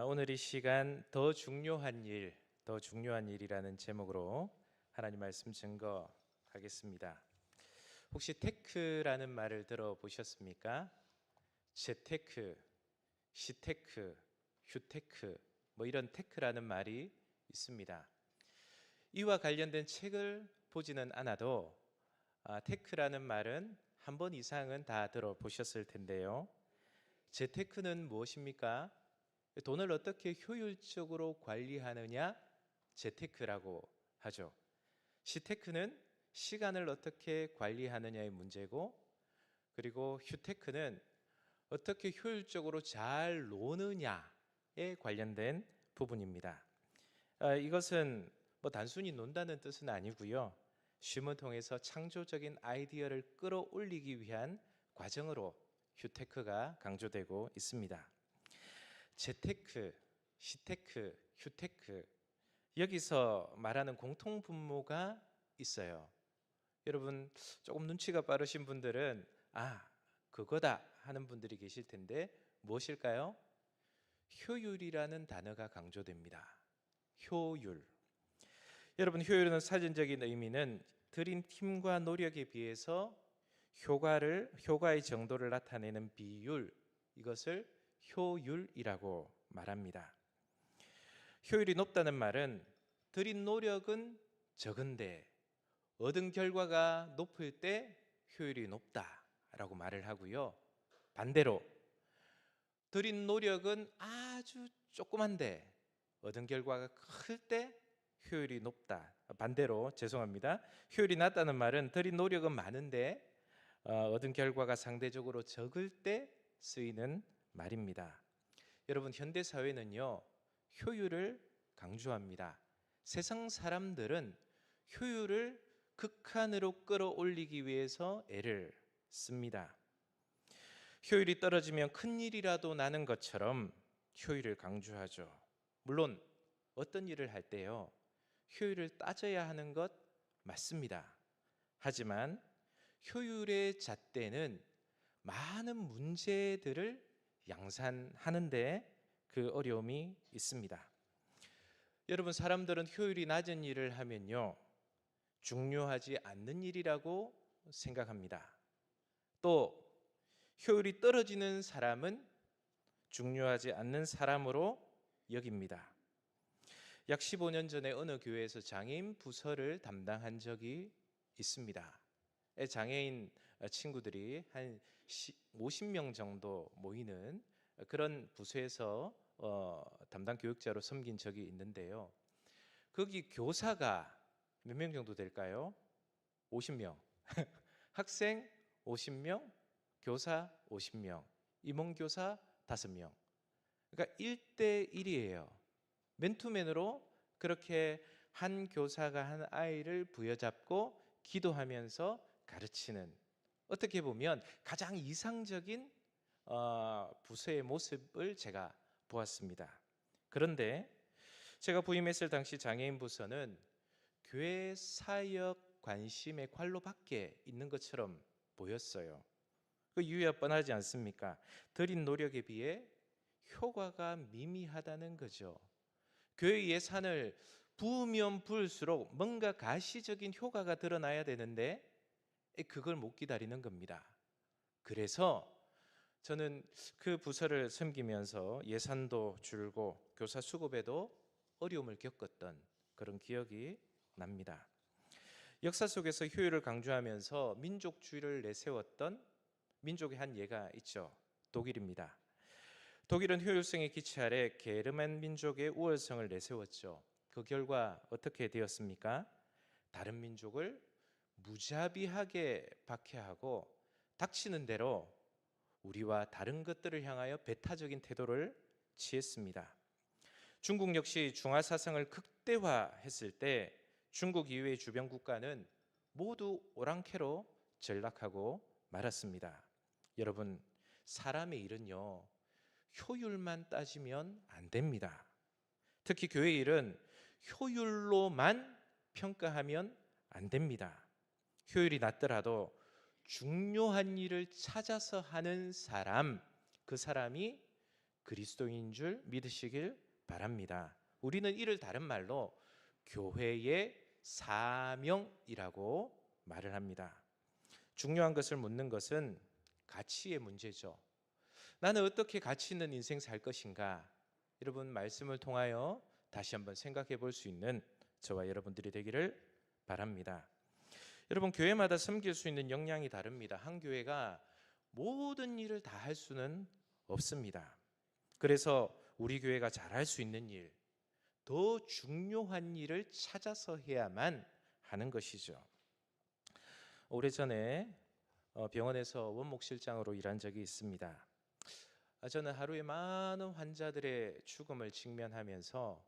오늘 이 시간 더 중요한 일, 더 중요한 일이라는 제목으로 하나님 말씀 증거하겠습니다. 혹시 테크라는 말을 들어보셨습니까? 재테크, 시테크, 휴테크 뭐 이런 테크라는 말이 있습니다. 이와 관련된 책을 보지는 않아도 테크라는 말은 한 번 이상은 다 들어보셨을 텐데요. 재테크는 무엇입니까? 돈을 어떻게 효율적으로 관리하느냐, 재테크라고 하죠. 시테크는 시간을 어떻게 관리하느냐의 문제고, 그리고 휴테크는 어떻게 효율적으로 잘 노느냐에 관련된 부분입니다. 이것은 뭐 단순히 논다는 뜻은 아니고요. 쉼을 통해서 창조적인 아이디어를 끌어올리기 위한 과정으로 휴테크가 강조되고 있습니다. 재테크, 시테크, 휴테크, 여기서 말하는 공통 분모가 있어요. 여러분 조금 눈치가 빠르신 분들은 그거다 하는 분들이 계실 텐데 무엇일까요? 효율이라는 단어가 강조됩니다. 효율. 여러분, 효율은 사전적인 의미는 들인 힘과 노력에 비해서 효과의 정도를 나타내는 비율, 이것을 효율이라고 말합니다. 효율이 높다는 말은 들인 노력은 적은데 얻은 결과가 높을 때 효율이 높다라고 말을 하고요. 반대로 들인 노력은 아주 조그만데 얻은 결과가 클 때 효율이 높다. 반대로 죄송합니다. 효율이 낮다는 말은 들인 노력은 많은데 얻은 결과가 상대적으로 적을 때 쓰이는 말입니다. 여러분, 현대 사회는요, 효율을 강조합니다. 세상 사람들은 효율을 극한으로 끌어올리기 위해서 애를 씁니다. 효율이 떨어지면 큰일이라도 나는 것처럼 효율을 강조하죠. 물론 어떤 일을 할 때요, 효율을 따져야 하는 것 맞습니다. 하지만 효율의 잣대는 많은 문제들을 양산하는데 그 어려움이 있습니다. 여러분, 사람들은 효율이 낮은 일을 하면요, 중요하지 않는 일이라고 생각합니다. 또 효율이 떨어지는 사람은 중요하지 않는 사람으로 여깁니다. 약 15년 전에 어느 교회에서 장애인 부서를 담당한 적이 있습니다. 장애인 친구들이 한 50명 정도 모이는 그런 부서에서 담당 교육자로 섬긴 적이 있는데요. 거기 교사가 몇 명 정도 될까요? 50명. 학생 50명, 교사 50명, 임원교사 5명. 그러니까 1대1이에요. 맨투맨으로 그렇게 한 교사가 한 아이를 부여잡고 기도하면서 가르치는, 어떻게 보면 가장 이상적인 부서의 모습을 제가 보았습니다. 그런데 제가 부임했을 당시 장애인 부서는 교회 사역 관심의 관로 밖에 있는 것처럼 보였어요. 그 이유야 뻔하지 않습니까? 들인 노력에 비해 효과가 미미하다는 거죠. 교회 예산을 부으면 부을수록 뭔가 가시적인 효과가 드러나야 되는데 그걸 못 기다리는 겁니다. 그래서 저는 그 부서를 섬기면서 예산도 줄고 교사 수급에도 어려움을 겪었던 그런 기억이 납니다. 역사 속에서 효율을 강조하면서 민족주의를 내세웠던 민족의 한 예가 있죠. 독일입니다. 독일은 효율성의 기치 아래 게르만 민족의 우월성을 내세웠죠. 그 결과 어떻게 되었습니까? 다른 민족을 무자비하게 박해하고 닥치는 대로 우리와 다른 것들을 향하여 배타적인 태도를 취했습니다. 중국 역시 중화사상을 극대화했을 때 중국 이외의 주변 국가는 모두 오랑캐로 전락하고 말았습니다. 여러분, 사람의 일은요, 효율만 따지면 안 됩니다. 특히 교회 일은 효율로만 평가하면 안 됩니다. 효율이 낮더라도 중요한 일을 찾아서 하는 사람, 그 사람이 그리스도인인 줄 믿으시길 바랍니다. 우리는 이를 다른 말로 교회의 사명이라고 말을 합니다. 중요한 것을 묻는 것은 가치의 문제죠. 나는 어떻게 가치 있는 인생 살 것인가? 여러분, 말씀을 통하여 다시 한번 생각해 볼 수 있는 저와 여러분들이 되기를 바랍니다. 여러분, 교회마다 섬길 수 있는 역량이 다릅니다. 한 교회가 모든 일을 다 할 수는 없습니다. 그래서 우리 교회가 잘할 수 있는 일, 더 중요한 일을 찾아서 해야만 하는 것이죠. 오래전에 병원에서 원목실장으로 일한 적이 있습니다. 저는 하루에 많은 환자들의 죽음을 직면하면서,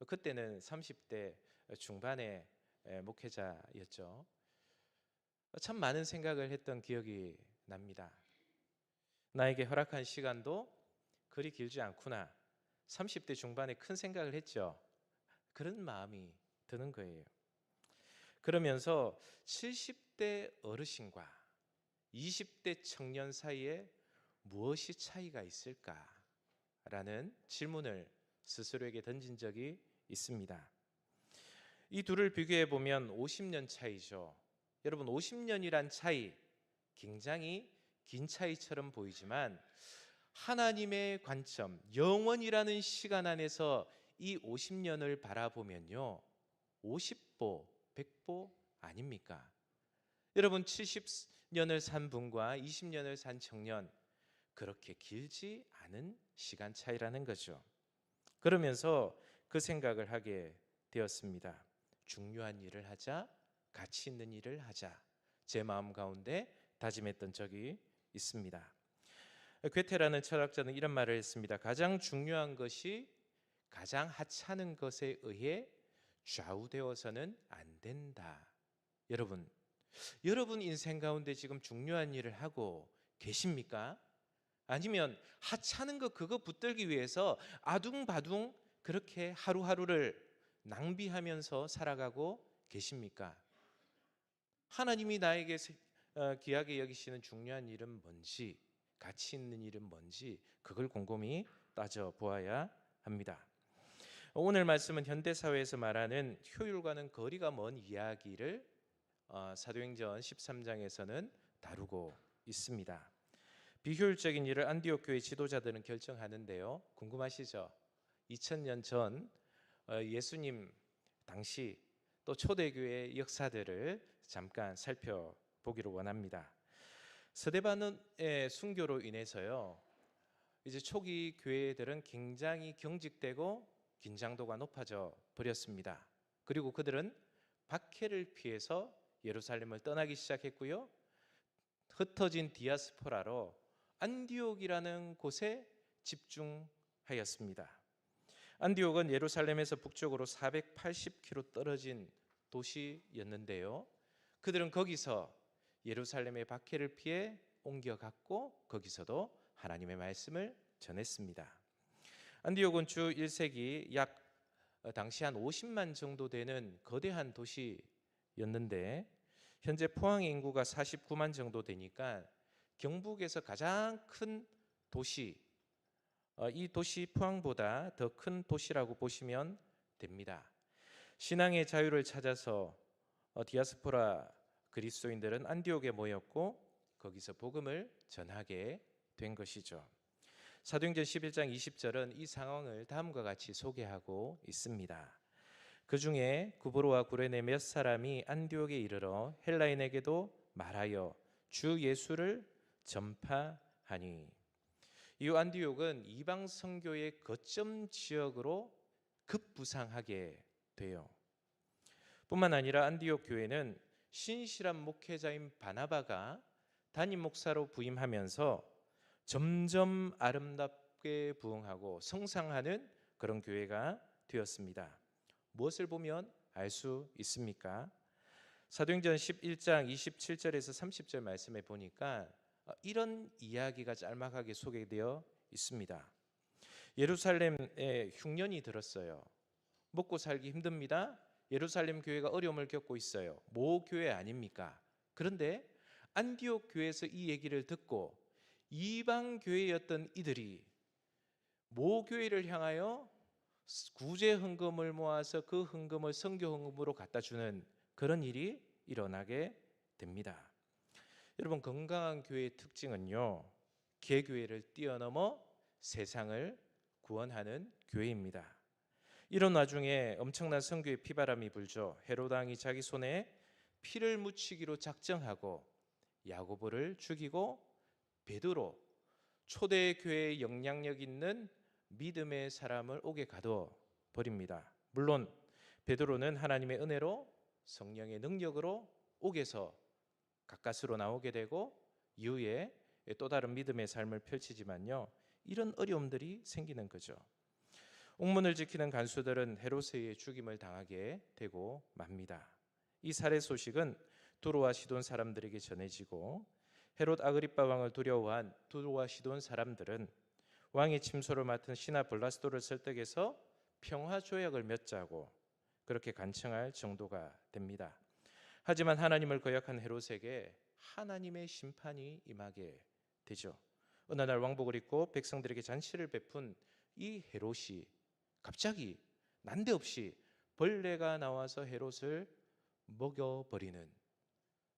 그때는 30대 중반의 목회자였죠. 참 많은 생각을 했던 기억이 납니다. 나에게 허락한 시간도 그리 길지 않구나. 30대 중반에 큰 생각을 했죠. 그런 마음이 드는 거예요. 그러면서 70대 어르신과 20대 청년 사이에 무엇이 차이가 있을까라는 질문을 스스로에게 던진 적이 있습니다. 이 둘을 비교해 보면 50년 차이죠. 여러분, 50년이란 차이 굉장히 긴 차이처럼 보이지만 하나님의 관점, 영원이라는 시간 안에서 이 50년을 바라보면요, 50보, 100보 아닙니까? 여러분, 70년을 산 분과 20년을 산 청년, 그렇게 길지 않은 시간 차이라는 거죠. 그러면서 그 생각을 하게 되었습니다. 중요한 일을 하자, 가치 있는 일을 하자, 제 마음 가운데 다짐했던 적이 있습니다. 괴테라는 철학자는 이런 말을 했습니다. 가장 중요한 것이 가장 하찮은 것에 의해 좌우되어서는 안 된다. 여러분 인생 가운데 지금 중요한 일을 하고 계십니까? 아니면 하찮은 것 그거 붙들기 위해서 아둥바둥 그렇게 하루하루를 낭비하면서 살아가고 계십니까? 하나님이 나에게 귀하게 여기시는 중요한 일은 뭔지, 가치 있는 일은 뭔지, 그걸 곰곰이 따져보아야 합니다. 오늘 말씀은 현대사회에서 말하는 효율과는 거리가 먼 이야기를 사도행전 13장에서는 다루고 있습니다. 비효율적인 일을 안디옥 교회 지도자들은 결정하는데요. 궁금하시죠? 2000년 전 예수님 당시 또 초대교회의 역사들을 잠깐 살펴보기를 원합니다. 스데반의 순교로 인해서요, 이제 초기 교회들은 굉장히 경직되고 긴장도가 높아져 버렸습니다. 그리고 그들은 박해를 피해서 예루살렘을 떠나기 시작했고요, 흩어진 디아스포라로 안디옥이라는 곳에 집중하였습니다. 안디옥은 예루살렘에서 북쪽으로 480km 떨어진 도시였는데요, 그들은 거기서 예루살렘의 박해를 피해 옮겨갔고 거기서도 하나님의 말씀을 전했습니다. 안디옥은 주 1세기 약 당시 한 50만 정도 되는 거대한 도시였는데 현재 포항의 인구가 49만 정도 되니까 경북에서 가장 큰 도시, 이 도시 포항보다 더 큰 도시라고 보시면 됩니다. 신앙의 자유를 찾아서 디아스포라 그리스도인들은 안디옥에 모였고 거기서 복음을 전하게 된 것이죠. 사도행전 11장 20절은 이 상황을 다음과 같이 소개하고 있습니다. 그 중에 구브로와 구레네 몇 사람이 안디옥에 이르러 헬라인에게도 말하여 주 예수를 전파하니. 이후 안디옥은 이방 선교의 거점 지역으로 급부상하게 돼요. 뿐만 아니라 안디옥 교회는 신실한 목회자인 바나바가 담임 목사로 부임하면서 점점 아름답게 부흥하고 성장하는 그런 교회가 되었습니다. 무엇을 보면 알 수 있습니까? 사도행전 11장 27절에서 30절 말씀에 보니까 이런 이야기가 짤막하게 소개되어 있습니다. 예루살렘에 흉년이 들었어요. 먹고 살기 힘듭니다. 예루살렘 교회가 어려움을 겪고 있어요. 모 교회 아닙니까? 그런데 안디옥 교회에서 이 얘기를 듣고 이방 교회였던 이들이 모교회를 향하여 구제 헌금을 모아서 그 헌금을 선교 헌금으로 갖다 주는 그런 일이 일어나게 됩니다. 여러분, 건강한 교회의 특징은요, 개교회를 뛰어넘어 세상을 구원하는 교회입니다. 이런 와중에 엄청난 선교의 피바람이 불죠. 헤롯 왕이 자기 손에 피를 묻히기로 작정하고 야고보를 죽이고 베드로, 초대 교회의 영향력 있는 믿음의 사람을 옥에 가둬 버립니다. 물론 베드로는 하나님의 은혜로 성령의 능력으로 옥에서 가까스로 나오게 되고 이후에 또 다른 믿음의 삶을 펼치지만요, 이런 어려움들이 생기는 거죠. 옥문을 지키는 간수들은 헤롯의 죽임을 당하게 되고 맙니다. 이 살해 소식은 두로와 시돈 사람들에게 전해지고 헤롯 아그리빠 왕을 두려워한 두로와 시돈 사람들은 왕의 침소를 맡은 신하 블라스도를 설득해서 평화 조약을 맺자고 그렇게 간청할 정도가 됩니다. 하지만 하나님을 거역한 헤롯에게 하나님의 심판이 임하게 되죠. 어느 날 왕복을 입고 백성들에게 잔치를 베푼 이 헤롯이 갑자기 난데없이 벌레가 나와서 헤롯을 먹여버리는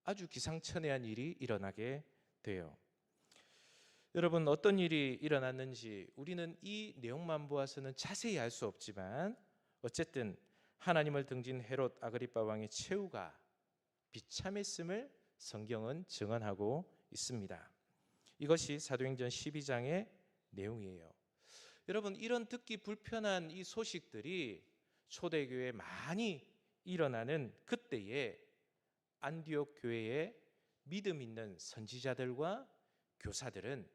아주 기상천외한 일이 일어나게 돼요. 여러분, 어떤 일이 일어났는지 우리는 이 내용만 보아서는 자세히 알 수 없지만 어쨌든 하나님을 등진 헤롯 아그리빠 왕의 최후가 비참했음을 성경은 증언하고 있습니다. 이것이 사도행전 12장의 내용이에요. 여러분, 이런 듣기 불편한 이 소식들이 초대교회에 많이 일어나는 그때에 안디옥 교회의 믿음 있는 선지자들과 교사들은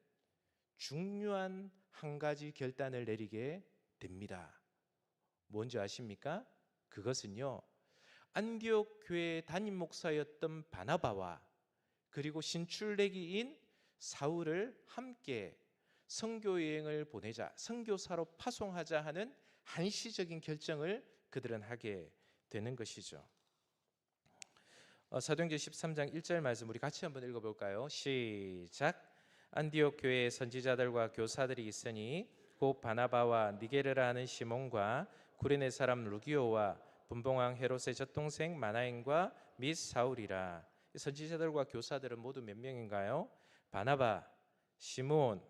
중요한 한 가지 결단을 내리게 됩니다. 뭔지 아십니까? 그것은요, 안디옥 교회의 담임 목사였던 바나바와 그리고 신출내기인 사울을 함께 선교 여행을 보내자, 선교사로 파송하자 하는 한시적인 결정을 그들은 하게 되는 것이죠. 사도행전 13장 1절 말씀 우리 같이 한번 읽어볼까요? 시작. 안디옥 교회에 선지자들과 교사들이 있으니 곧 바나바와 니게르라 하는 시몬과 구레네 사람 루기오와 분봉왕 헤롯의 젖동생 마나엔과 및 사울이라. 선지자들과 교사들은 모두 몇 명인가요? 바나바, 시몬,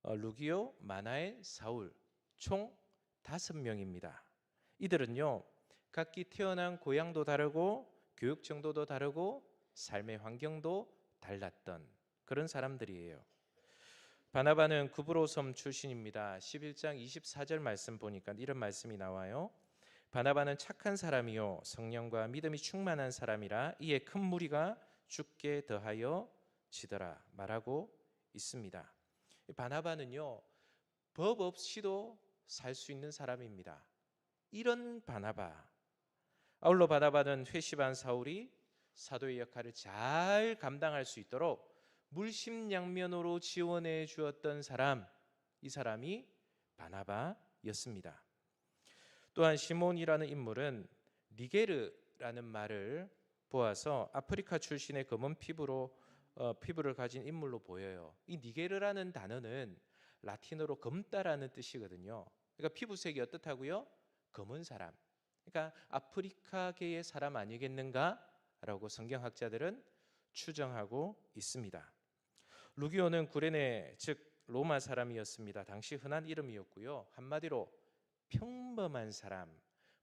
루기오, 마나엔, 사울, 총 5명입니다. 이들은요, 각기 태어난 고향도 다르고 교육 정도도 다르고 삶의 환경도 달랐던 그런 사람들이에요. 바나바는 구브로섬 출신입니다. 11장 24절 말씀 보니까 이런 말씀이 나와요. 바나바는 착한 사람이요 성령과 믿음이 충만한 사람이라 이에 큰 무리가 죽게 더하여 지더라 말하고 있습니다. 바나바는요, 법 없이도 살 수 있는 사람입니다. 이런 바나바, 아울러 바나바는 회심한 사울이 사도의 역할을 잘 감당할 수 있도록 물심양면으로 지원해 주었던 사람, 이 사람이 바나바였습니다. 또한 시몬이라는 인물은 니게르라는 말을 보아서 아프리카 출신의 검은 피부를 가진 인물로 보여요. 이 니게르라는 단어는 라틴어로 검다라는 뜻이거든요. 그러니까 피부색이 어떻다고요? 검은 사람. 그러니까 아프리카계의 사람 아니겠는가라고 성경학자들은 추정하고 있습니다. 루기오는 구레네 즉 로마 사람이었습니다. 당시 흔한 이름이었고요. 한마디로 평범한 사람,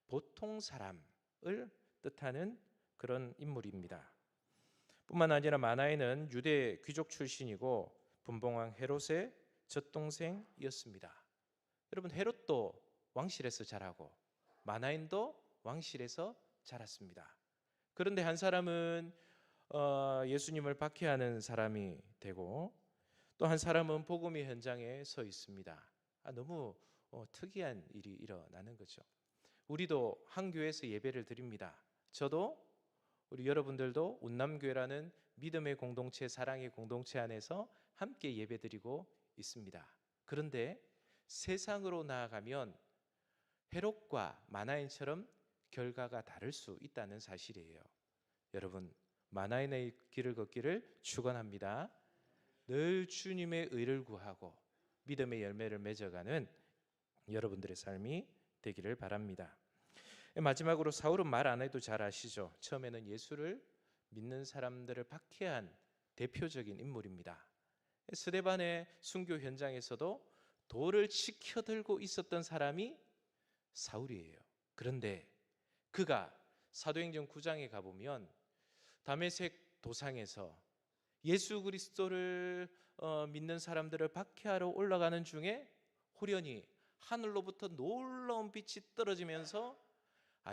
보통 사람을 뜻하는 그런 인물입니다. 뿐만 아니라 마나엔은 유대 귀족 출신이고 분봉왕 헤롯의 젖동생이었습니다. 여러분, 헤롯도 왕실에서 자라고 마나엔도 왕실에서 자랐습니다. 그런데 한 사람은 예수님을 박해하는 사람이 되고 또 한 사람은 복음의 현장에 서 있습니다. 너무 특이한 일이 일어나는 거죠. 우리도 한 교회에서 예배를 드립니다. 저도 우리 여러분들도 운남교회라는 믿음의 공동체, 사랑의 공동체 안에서 함께 예배드리고 있습니다. 그런데 세상으로 나아가면 헤롯과 마나엔처럼 결과가 다를 수 있다는 사실이에요. 여러분, 마나엔의 길을 걷기를 축원합니다. 늘 주님의 의를 구하고 믿음의 열매를 맺어가는 여러분들의 삶이 되기를 바랍니다. 마지막으로 사울은 말 안 해도 잘 아시죠? 처음에는 예수를 믿는 사람들을 박해한 대표적인 인물입니다. 스데반의 순교 현장에서도 돌을 치켜들고 있었던 사람이 사울이에요. 그런데 그가 사도행전 9장에 가보면 다메섹 도상에서 예수 그리스도를 믿는 사람들을 박해하러 올라가는 중에 호련히 하늘로부터 놀라운 빛이 떨어지면서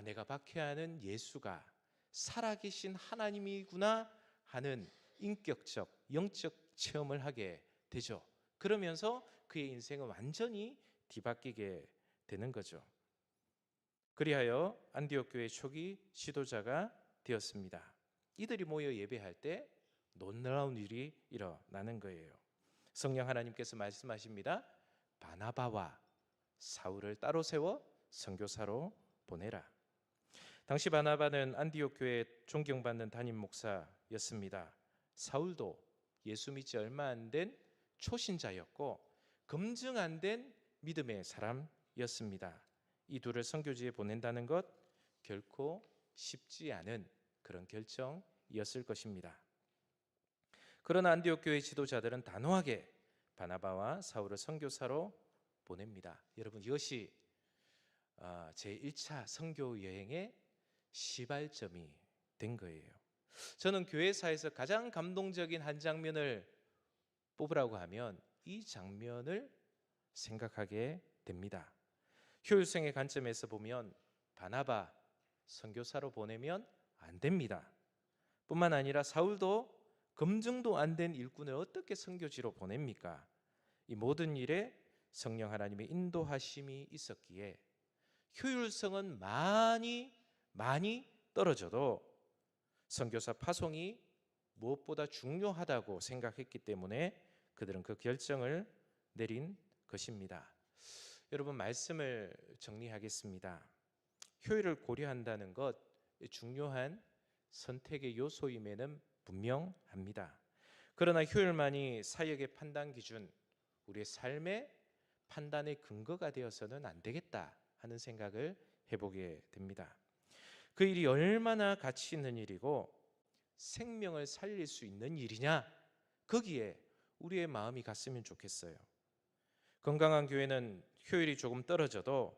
내가 박해하는 예수가 살아계신 하나님이구나 하는 인격적, 영적 체험을 하게 되죠. 그러면서 그의 인생은 완전히 뒤바뀌게 되는 거죠. 그리하여 안디옥 교회 초기 지도자가 되었습니다. 이들이 모여 예배할 때 놀라운 일이 일어나는 거예요. 성령 하나님께서 말씀하십니다. 바나바와 사울을 따로 세워 선교사로 보내라. 당시 바나바는 안디옥 교회에 존경받는 담임 목사였습니다. 사울도 예수 믿지 얼마 안 된 초신자였고 검증 안 된 믿음의 사람이었습니다. 이 둘을 선교지에 보낸다는 것 결코 쉽지 않은 그런 결정이었을 것입니다. 그러나 안디옥 교회 지도자들은 단호하게 바나바와 사울을 선교사로 보냅니다. 여러분, 이것이 제1차 선교 여행의 시발점이 된 거예요. 저는 교회사에서 가장 감동적인 한 장면을 뽑으라고 하면 이 장면을 생각하게 됩니다. 효율성의 관점에서 보면 바나바 선교사로 보내면 안 됩니다. 뿐만 아니라 사울도 검증도 안 된 일꾼을 어떻게 선교지로 보냅니까? 이 모든 일에 성령 하나님의 인도하심이 있었기에 효율성은 많이 떨어져도 선교사 파송이 무엇보다 중요하다고 생각했기 때문에 그들은 그 결정을 내린 것입니다. 여러분, 말씀을 정리하겠습니다. 효율을 고려한다는 것 중요한 선택의 요소임에는 분명합니다. 그러나 효율만이 사역의 판단 기준, 우리의 삶의 판단의 근거가 되어서는 안 되겠다 하는 생각을 해보게 됩니다. 그 일이 얼마나 가치 있는 일이고 생명을 살릴 수 있는 일이냐, 거기에 우리의 마음이 갔으면 좋겠어요. 건강한 교회는 효율이 조금 떨어져도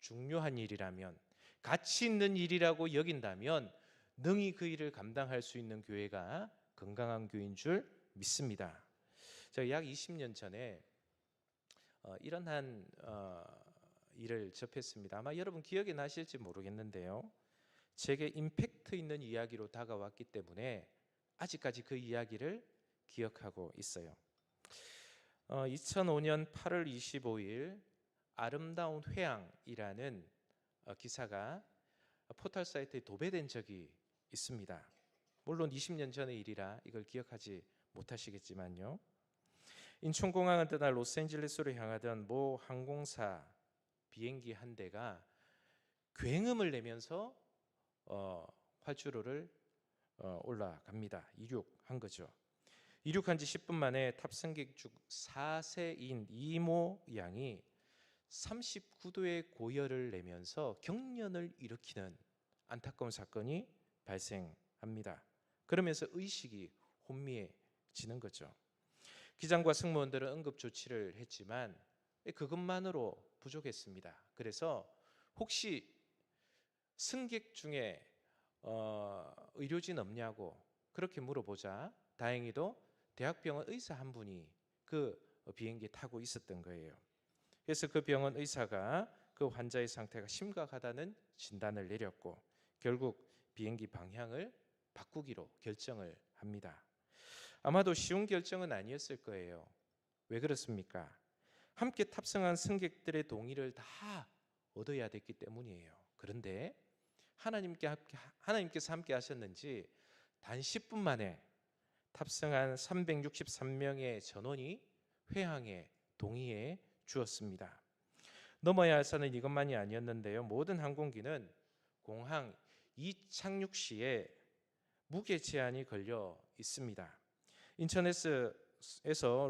중요한 일이라면, 가치 있는 일이라고 여긴다면 능히 그 일을 감당할 수 있는 교회가 건강한 교회인 줄 믿습니다. 제가 약 20년 전에 이런 한 일을 접했습니다. 아마 여러분 기억이 나실지 모르겠는데요, 제게 임팩트 있는 이야기로 다가왔기 때문에 아직까지 그 이야기를 기억하고 있어요. 2005년 8월 25일 아름다운 회항이라는 기사가 포털 사이트에 도배된 적이 있습니다. 물론 20년 전의 일이라 이걸 기억하지 못하시겠지만요. 인천공항을 떠나 로스앤젤레스로 향하던 모 항공사 비행기 한 대가 굉음을 내면서 활주로를 올라갑니다. 이륙한 거죠. 이륙한 지 10분 만에 탑승객 중 4세인 이모 양이 39도의 고열을 내면서 경련을 일으키는 안타까운 사건이 발생합니다. 그러면서 의식이 혼미해지는 거죠. 기장과 승무원들은 응급 조치를 했지만 그것만으로 부족했습니다. 그래서 혹시 승객 중에 의료진 없냐고 그렇게 물어보자 다행히도 대학병원 의사 한 분이 그 비행기에 타고 있었던 거예요. 그래서 그 병원 의사가 그 환자의 상태가 심각하다는 진단을 내렸고 결국 비행기 방향을 바꾸기로 결정을 합니다. 아마도 쉬운 결정은 아니었을 거예요. 왜 그렇습니까? 함께 탑승한 승객들의 동의를 다 얻어야 됐기 때문이에요. 그런데 하나님께서 함께 하셨는지 단 10분 만에 탑승한 363명의 전원이 회항에 동의해 주었습니다. 넘어야 할 산은 이것만이 아니었는데요. 모든 항공기는 공항 이착륙 시에 무게 제한이 걸려 있습니다. 인천에서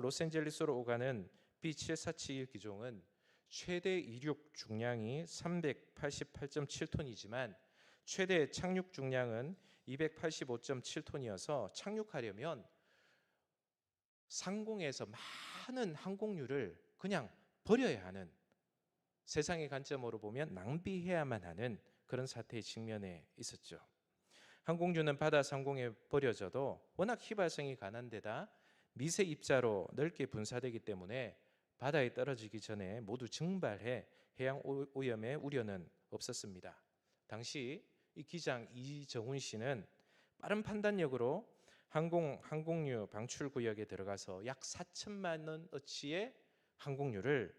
로스앤젤레스로 오가는 B7471 기종은 최대 이륙 중량이 388.7톤이지만 최대 착륙 중량은 285.7톤이어서 착륙하려면 상공에서 많은 항공유를 그냥 버려야 하는, 세상의 관점으로 보면 낭비해야만 하는 그런 사태에 직면해 있었죠. 항공유는 바다 상공에 버려져도 워낙 휘발성이 강한 데다 미세 입자로 넓게 분사되기 때문에 바다에 떨어지기 전에 모두 증발해 해양 오염의 우려는 없었습니다. 당시 이 기장 이정훈 씨는 빠른 판단력으로 항공유 방출 구역에 들어가서 약 4천만 원어치의 항공유를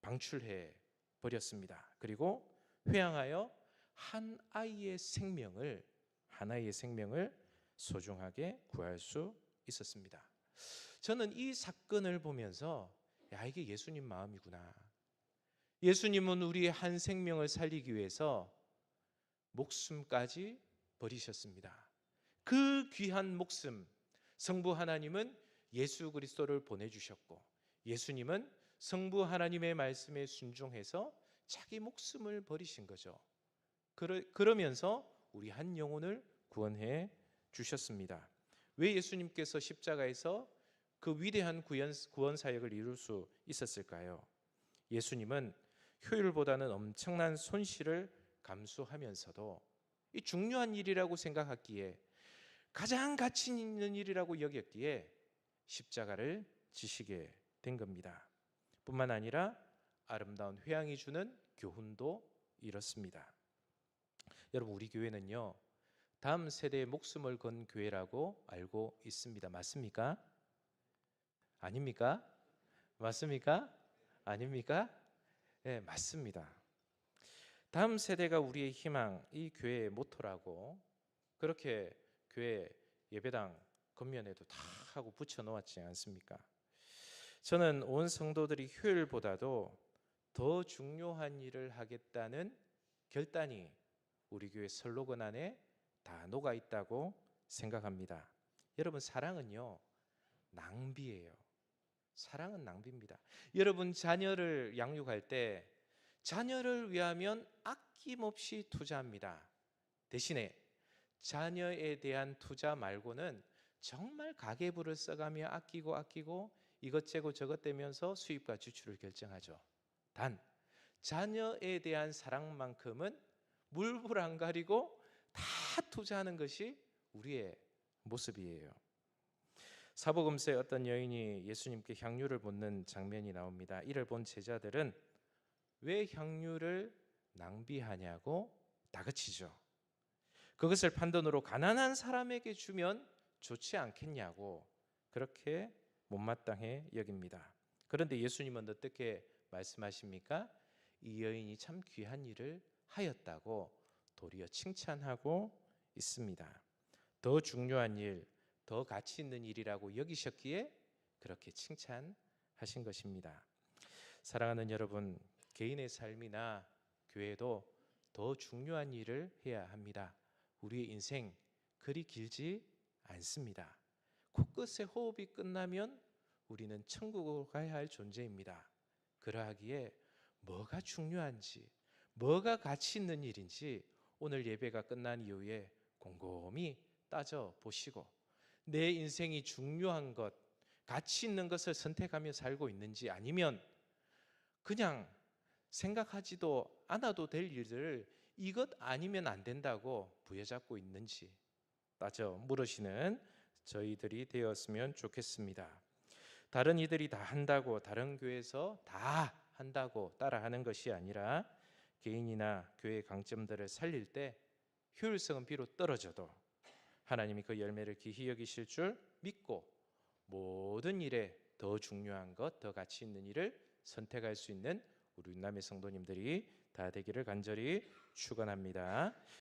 방출해 버렸습니다. 그리고 회항하여 한 아이의 생명을 소중하게 구할 수 있었습니다. 저는 이 사건을 보면서 이게 예수님 마음이구나. 예수님은 우리의 한 생명을 살리기 위해서 목숨까지 버리셨습니다. 그 귀한 목숨, 성부 하나님은 예수 그리스도를 보내주셨고 예수님은 성부 하나님의 말씀에 순종해서 자기 목숨을 버리신 거죠. 그러면서 우리 한 영혼을 구원해 주셨습니다. 왜 예수님께서 십자가에서 그 위대한 구원 사역을 이룰 수 있었을까요? 예수님은 효율보다는 엄청난 손실을 감수하면서도 이 중요한 일이라고 생각했기에, 가장 가치 있는 일이라고 여겼기에 십자가를 지시게 된 겁니다. 뿐만 아니라 아름다운 회양이 주는 교훈도 이렇습니다. 여러분, 우리 교회는요, 다음 세대의 목숨을 건 교회라고 알고 있습니다. 맞습니까? 아닙니까? 맞습니까? 아닙니까? 네, 맞습니다. 다음 세대가 우리의 희망, 이 교회의 모토라고 그렇게 교회 예배당 겉면에도 다 하고 붙여 놓았지 않습니까? 저는 온 성도들이 효율보다도 더 중요한 일을 하겠다는 결단이 우리 교회 슬로건 안에 다 녹아 있다고 생각합니다. 여러분, 사랑은요, 낭비예요. 사랑은 낭비입니다. 여러분, 자녀를 양육할 때 자녀를 위하면 아낌없이 투자합니다. 대신에 자녀에 대한 투자 말고는 정말 가계부를 써가며 아끼고 이것저것 저것 되면서 수입과 지출을 결정하죠. 단 자녀에 대한 사랑만큼은 물불 안 가리고 다 투자하는 것이 우리의 모습이에요. 사복음서에 어떤 여인이 예수님께 향유를 붓는 장면이 나옵니다. 이를 본 제자들은 왜 향유를 낭비하냐고 다그치죠. 그것을 판돈으로 가난한 사람에게 주면 좋지 않겠냐고 그렇게 못마땅해 여깁니다. 그런데 예수님은 어떻게 말씀하십니까? 이 여인이 참 귀한 일을 하였다고 도리어 칭찬하고 있습니다. 더 중요한 일, 더 가치 있는 일이라고 여기셨기에 그렇게 칭찬하신 것입니다. 사랑하는 여러분, 개인의 삶이나 교회도 더 중요한 일을 해야 합니다. 우리의 인생 그리 길지 않습니다. 코끝의 호흡이 끝나면 우리는 천국으로 가야 할 존재입니다. 그러하기에 뭐가 중요한지, 뭐가 가치 있는 일인지 오늘 예배가 끝난 이후에 곰곰이 따져 보시고 내 인생이 중요한 것, 가치 있는 것을 선택하며 살고 있는지, 아니면 그냥 생각하지도 않아도 될 일들을 이것 아니면 안 된다고 부여잡고 있는지 따져 물으시는 저희들이 되었으면 좋겠습니다. 다른 이들이 다 한다고, 다른 교회에서 다 한다고 따라하는 것이 아니라 개인이나 교회의 강점들을 살릴 때 효율성은 비록 떨어져도 하나님이 그 열매를 기히 여기실 줄 믿고 모든 일에 더 중요한 것, 더 가치 있는 일을 선택할 수 있는 우리 남의 성도님들이 다 되기를 간절히 축원합니다.